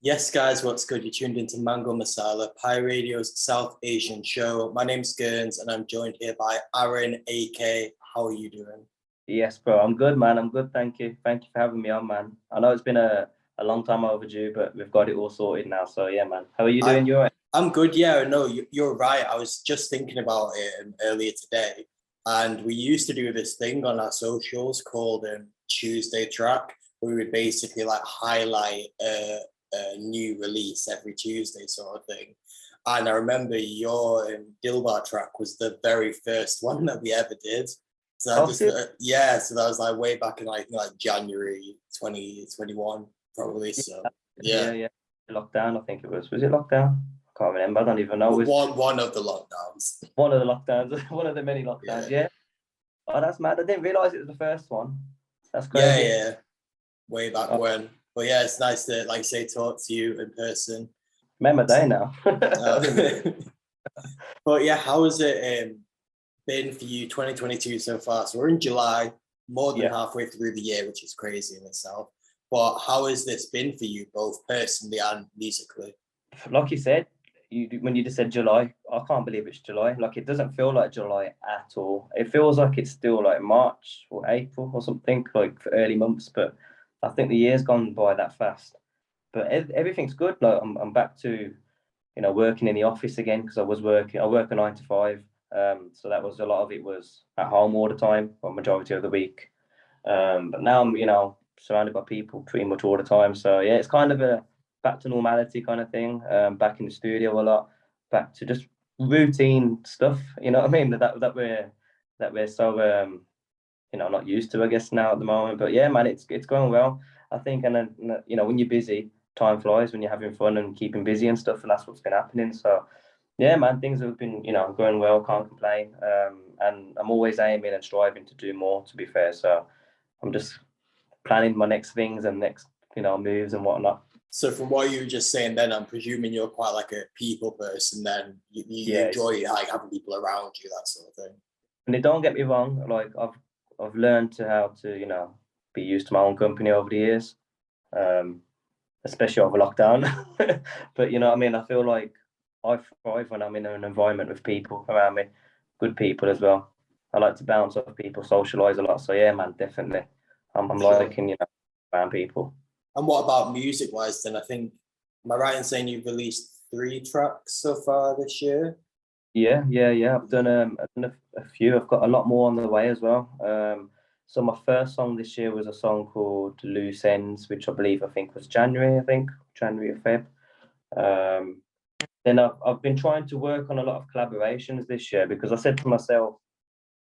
Yes, guys, what's good? You tuned into Mango Masala, Pi Radio's South Asian show. My name's Gerns, and I'm joined here by Aaron AK. How are you doing? Yes, bro. I'm good, man. I'm good. Thank you. Thank you for having me on, man. I know it's been a long time overdue, but we've got it all sorted now. So yeah, man. How are you I doing? You all right? I'm good. Yeah, no, you're right. I was just thinking about it earlier today, and we used to do this thing on our socials called Tuesday Track, where we would basically like highlight a new release every Tuesday, sort of thing. And I remember your Dilbar track was the very first one that we ever did. So I Oh, just shit. yeah, so that was like way back in like January 2021, probably. So Yeah, yeah. yeah. Lockdown, I think it was. Was it lockdown? I can't remember. I don't even know. It was One of the lockdowns. one of the lockdowns, one of the many lockdowns. Yeah. Yeah. Oh, that's mad. I didn't realize it was the first one. That's Yeah, crazy. yeah. Way back Oh, when. But yeah, it's nice to like say talk to you in person. remember day now. I Uh, didn't really. but yeah, how has it been for you 2022 so far? So we're in July, more than Yeah. halfway through the year, which is crazy in itself. But how has this been for you, both personally and musically? Like you said, when you just said July, I can't believe it's July. Like it doesn't feel like July at all. It feels like it's still like March or April or something, like for early months. But I think the year's gone by that fast. But everything's good. Like I'm back to working in the office again because I was working. I work a 9 to 5. So that was a lot of it was at home all the time, or majority of the week. But now I'm surrounded by people pretty much all the time. So yeah, it's kind of a back to normality kind of thing. Back in the studio a lot, back to just routine stuff. You know what I mean? That we're so not used to, I guess, now at the moment. But yeah, man, it's going well. I think, and then when you're busy, time flies when you're having fun and keeping busy and stuff, and that's what's been happening. So yeah, man, things have been going well. Can't complain. And I'm always aiming and striving to do more. To be fair, so I'm just planning my next things and next moves and whatnot. So from what you were just saying then, I'm presuming you're quite like a people person then. You Yeah, enjoy like having people around you, that sort of thing. and don't get me wrong. Like I've learned to how to be used to my own company over the years, um, especially over lockdown. But you know what I mean. I feel like I thrive when I'm in an environment with people around me, good people as well. I like to bounce off people, socialize a lot. So yeah, man, definitely. I'm Sure. liking around people. And what about music wise then? I think, am I right in saying you've released 3 tracks so far this year? Yeah. I've done a few. I've got a lot more on the way as well. So my first song this year was a song called Loose Ends, which I think was January. I think January or Feb. Um, then I've been trying to work on a lot of collaborations this year because I said to myself,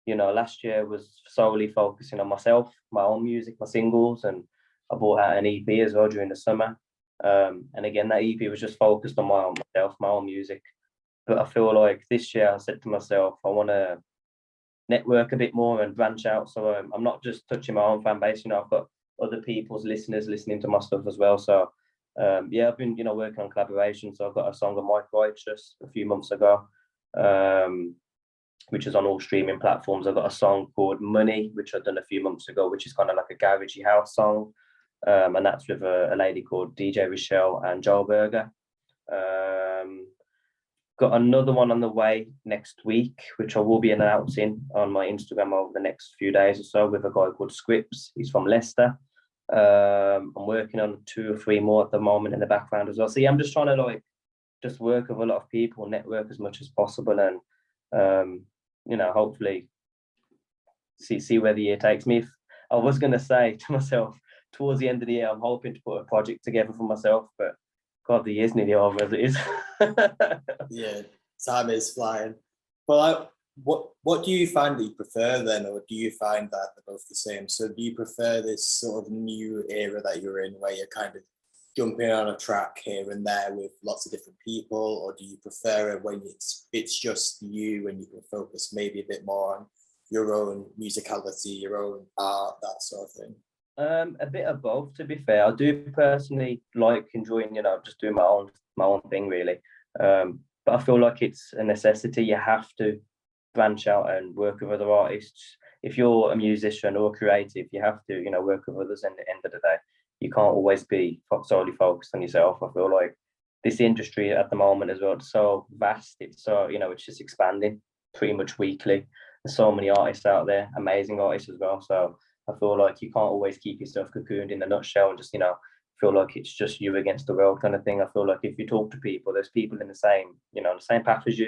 last year was solely focusing on myself, my own music, my singles, and I bought out an EP as well during the summer. And again, that EP was just focused on my own myself, my own music. But I feel like this year I said to myself, I want to network a bit more and branch out. So I'm not just touching my own fan base. I've got other people's listeners listening to my stuff as well. So yeah, I've been working on collaboration. So I've got a song on Mike Righteous a few months ago, which is on all streaming platforms. I've got a song called Money, which I've done a few months ago, which is kind of like a garagey house song. And that's with a lady called DJ Rochelle and Joel Berger. Um, Got another one on the way next week, which I will be announcing on my Instagram over the next few days or so with a guy called Scripps. He's from Leicester. I'm working on 2 or 3 more at the moment in the background as well. So yeah, I'm just trying to just work with a lot of people, network as much as possible, and hopefully see where the year takes me. If I was going to say to myself towards the end of the year, I'm hoping to put a project together for myself, but God, the year's nearly over as it is. Yeah, time is flying. But like, what do you find that you prefer then, or do you find that they're both the same? So do you prefer this sort of new era that you're in, where you're kind of jumping on a track here and there with lots of different people, or do you prefer it when it's just you and you can focus maybe a bit more on your own musicality, your own art, that sort of thing? A bit of both, to be fair. I do personally like enjoying, just doing my own thing really. But I feel like it's a necessity. You have to branch out and work with other artists. If you're a musician or creative, you have to, work with others in the end of the day. you can't always be solely focused on yourself. I feel like this industry at the moment as well, it's so vast. It's so, it's just expanding pretty much weekly. There's so many artists out there, amazing artists as well. So I feel like you can't always keep yourself cocooned in a nutshell and just, feel like it's just you against the world kind of thing. I feel like if you talk to people, there's people in the same, the same path as you,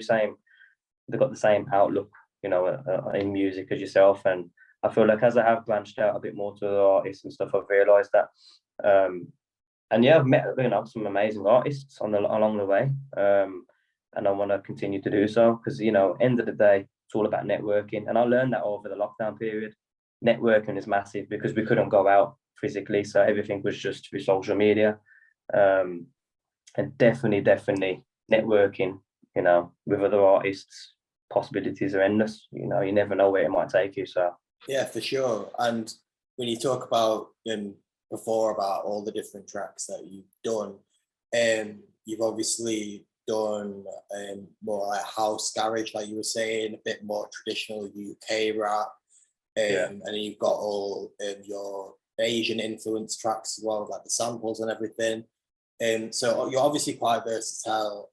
they've got the same outlook, in music as yourself. And I feel like as I have branched out a bit more to the artists and stuff, I've realised that. And yeah, I've met some amazing artists along the way, and I want to continue to do so because end of the day, it's all about networking. And I learned that over the lockdown period. Networking is massive because we couldn't go out physically, so everything was just through social media. And definitely networking, with other artists, possibilities are endless. You never know where it might take you. So yeah, for sure. And when you talk about before about all the different tracks that you've done, you've obviously done more like house garage, like you were saying, a bit more traditional UK rap, and then you've got all your Asian influence tracks as well, like the samples and everything. So you're obviously quite a versatile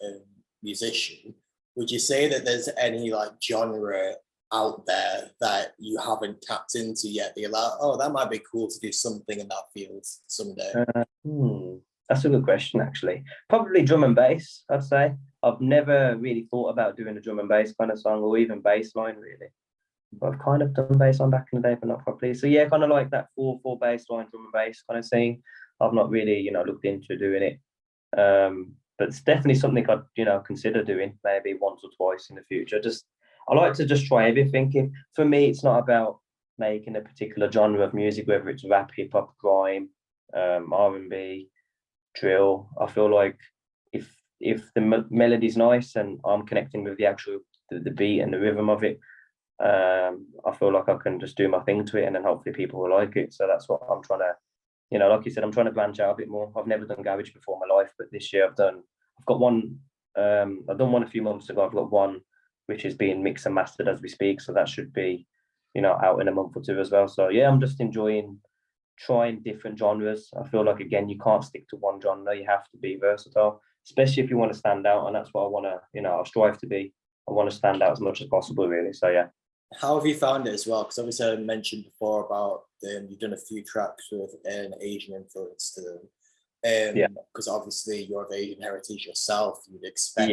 musician. Would you say that there's any like genre out there that you haven't tapped into yet? That you're like, oh, that might be cool to do something in that field someday. That's a good question, actually. Probably drum and bass, I'd say. I've never really thought about doing a drum and bass kind of song or even bass line, really. But I've kind of done bass line back in the day, but not properly. So yeah, kind of like that 4/4 bass line, drum and bass kind of thing. I've not really, looked into doing it. But it's definitely something I'd, consider doing maybe once or twice in the future. I like to just try everything. For me, it's not about making a particular genre of music, whether it's rap, hip hop, grime, R&B, drill. I feel like if the melody's nice and I'm connecting with the actual the beat and the rhythm of it, I feel like I can just do my thing to it, and then hopefully people will like it. So that's what I'm trying to, like you said, I'm trying to branch out a bit more. I've never done garage before in my life, but this year I've got one. I've done one a few months ago. I've got one which is being mixed and mastered as we speak. So that should be, out in a month or two as well. So yeah, I'm just enjoying trying different genres. I feel like, again, you can't stick to one genre. You have to be versatile, especially if you want to stand out. And that's what I want to, I strive to be. I want to stand out as much as possible, really. So yeah. How have you found it as well? Because obviously I mentioned before about you've done a few tracks with an Asian influence to them. Because obviously you're of Asian heritage yourself, you'd expect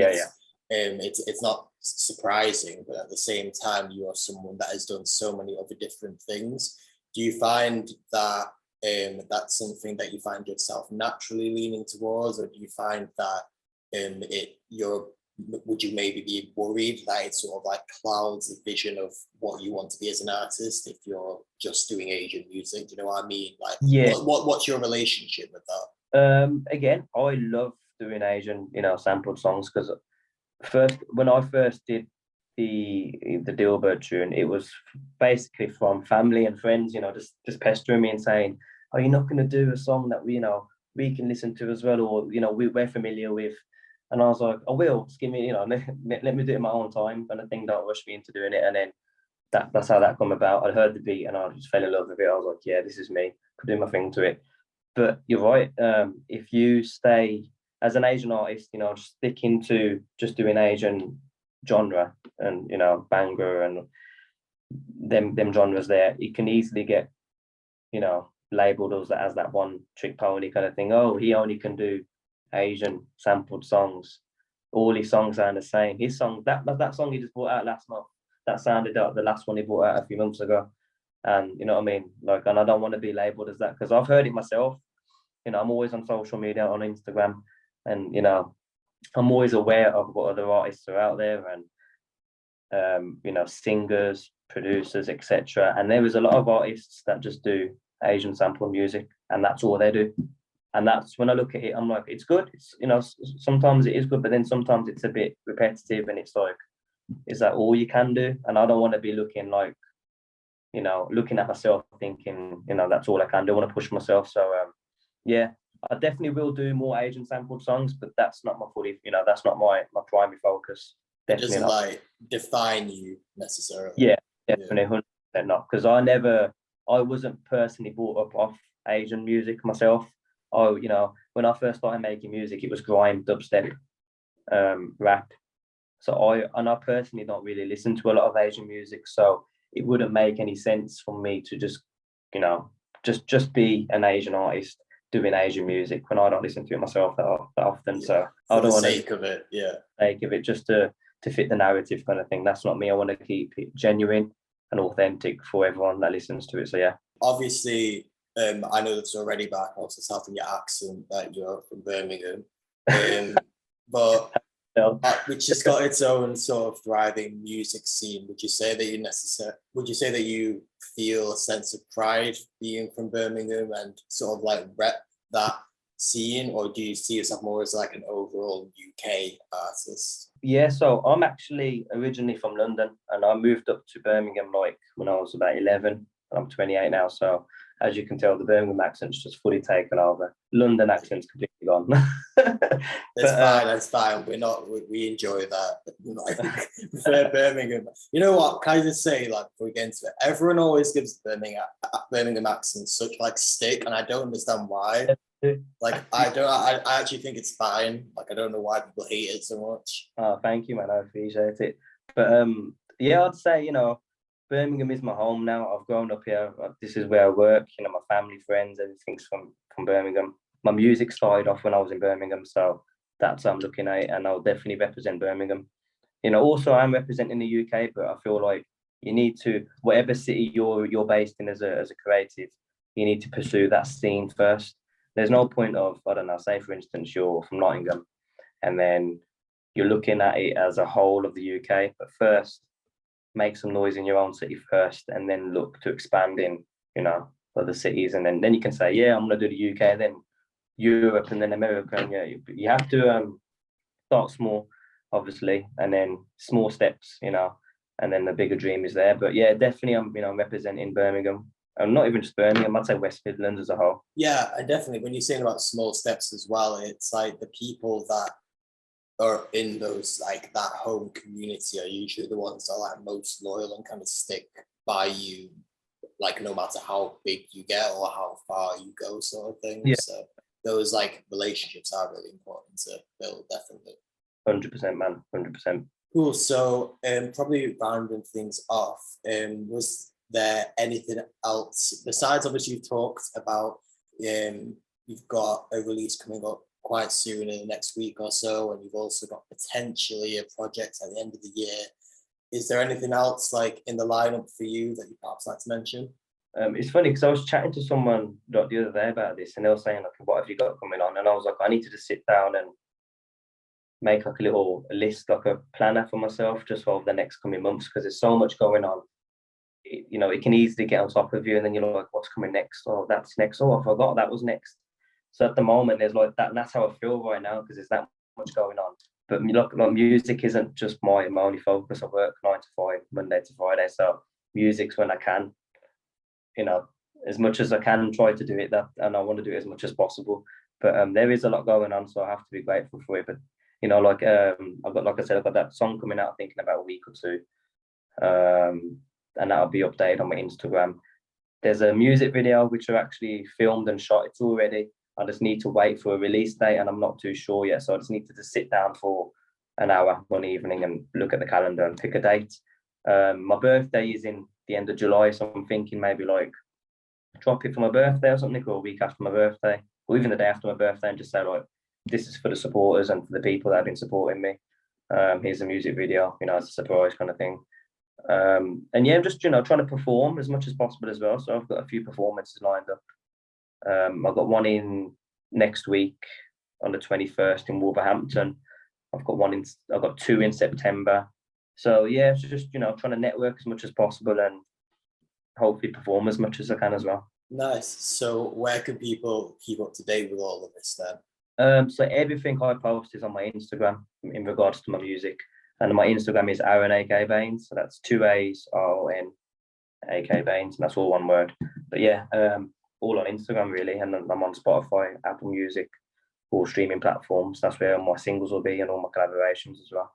it's not surprising, but at the same time you are someone that has done so many other different things. Do you find that that's something that you find yourself naturally leaning towards, or do you find that would you maybe be worried that it sort of like clouds the vision of what you want to be as an artist if you're just doing Asian music? Do you know what I mean? Like, what's your relationship with that? Again, I love doing Asian, sampled songs, because when I first did the Dilbert tune, it was basically from family and friends, just pestering me and saying, "Are you not going to do a song that we can listen to as well, or we're familiar with?" And I was like, "I will. Just give me, let me do it in my own time." And I think don't rush me into doing it. And then that's how that come about. I heard the beat and I just fell in love with it. I was like, "Yeah, this is me. Could do my thing to it." But you're right. If you stay as an Asian artist, just sticking to just doing Asian genre and banger and them genres there, it can easily get labeled as that one trick pony kind of thing. Oh, he only can do Asian sampled songs. All his songs sound the same. His song, that song he just brought out last month, that sounded like the last one he brought out a few months ago. And you know what I mean? Like, and I don't want to be labeled as that, because I've heard it myself. I'm always on social media, on Instagram, and I'm always aware of what other artists are out there, and singers, producers, etc. And there is a lot of artists that just do Asian sample music, and that's all they do. And that's when I look at it, I'm like, it's good. It's sometimes it is good, but then sometimes it's a bit repetitive, and it's like, is that all you can do? And I don't want to be looking like, looking at myself thinking, that's all I can do. I want to push myself. So yeah, I definitely will do more Asian sampled songs, but that's not my fully, that's not my primary focus. Definitely it doesn't not. like define you necessarily. Yeah, definitely 100% not, because I wasn't personally brought up off Asian music myself. Oh, when I first started making music, it was grime, dubstep, rap. So I personally don't really listen to a lot of Asian music, so it wouldn't make any sense for me to just, just be an Asian artist doing Asian music when I don't listen to it myself that often. Yeah. So For I the don't want sake of it, yeah. sake of it just to fit the narrative kind of thing. That's not me. I want to keep it genuine and authentic for everyone that listens to it. So yeah. Obviously, I know that's already back also helping your accent that you're from Birmingham. But No. which has got its own sort of thriving music scene. Would you say that you feel a sense of pride being from Birmingham and sort of like rep that scene, or do you see yourself more as like an overall UK artist? Yeah, so I'm actually originally from London, and I moved up to Birmingham like when I was about 11, and I'm 28 now. So as you can tell, the Birmingham accent's just fully taken over. London accent's completely gone. That's fine. We enjoy that. Like, prefer Birmingham. You know what? Can I just say, like, before we get into it, everyone always gives Birmingham accent such like stick, and I don't understand why. Like, I actually think it's fine. Like, I don't know why people hate it so much. Oh, thank you, man. I appreciate it. But yeah, I'd say, Birmingham is my home now. I've grown up here. This is where I work. My family, friends, everything's from Birmingham. My music started off when I was in Birmingham, so that's what I'm looking at, and I'll definitely represent Birmingham. Also I'm representing the UK, but I feel like you need to, whatever city you're based in as a creative, you need to pursue that scene first. There's no point of, I don't know, say for instance you're from Nottingham, and then you're looking at it as a whole of the UK, but first make some noise in your own city first, and then look to expand in, other cities, and then you can say, yeah, I'm gonna do the UK, then Europe, and then America. And yeah, you have to start small, obviously, and then small steps, and then the bigger dream is there. But yeah, definitely, I'm representing Birmingham. I'm not even just Birmingham, I'd say West Midlands as a whole. Yeah, and definitely when you're saying about small steps as well, it's like the people that are in those like that home community are usually the ones that are like most loyal and kind of stick by you, like no matter how big you get or how far you go, sort of thing. Yeah. So those like relationships are really important to build, definitely. 100%, man, 100%. Cool. So probably rounding things off, was there anything else besides obviously you've talked about you've got a release coming up quite soon in the next week or so, and you've also got potentially a project at the end of the year. Is there anything else like in the lineup for you that you perhaps like to mention? It's funny because I was chatting to someone the other day about this, and they were saying, like, what have you got coming on? And I was like, I need to just sit down and make like a little list, like a planner for myself, just for the next coming months, because there's so much going on. It can easily get on top of you, and then you're like, what's coming next? Oh, that's next. Oh, I forgot that was next. So at the moment, there's like that, and that's how I feel right now, because there's that much going on. But like music isn't just my only focus. I work 9 to 5, Monday to Friday, so music's when I can. As much as I can, try to do it, that, and I want to do it as much as possible. But there is a lot going on, so I have to be grateful for it. But I've got, like I said, I've got that song coming out, I think, in about a week or two, and that'll be updated on my Instagram. There's a music video which I actually filmed and shot. It's all ready. I just need to wait for a release date, and I'm not too sure yet. So I just need to just sit down for an hour one evening and look at the calendar and pick a date. My birthday is in the end of July, so I'm thinking maybe like drop it for my birthday or something, or a week after my birthday, or even the day after my birthday, and just say, like, this is for the supporters and for the people that have been supporting me. Here's a music video, as a surprise kind of thing. And yeah, just trying to perform as much as possible as well. So I've got a few performances lined up. I've got one in next week on the 21st in Wolverhampton. I've got 2 in September. So yeah, it's just trying to network as much as possible and hopefully perform as much as I can as well. Nice. So where can people keep up to date with all of this then? So everything I post is on my Instagram in regards to my music, and my Instagram is Aaron AK Baines. So that's 2 A's, RON AK Baines, and that's all one word. But yeah, all on Instagram really, and I'm on Spotify, Apple Music, all streaming platforms. That's where all my singles will be and all my collaborations as well.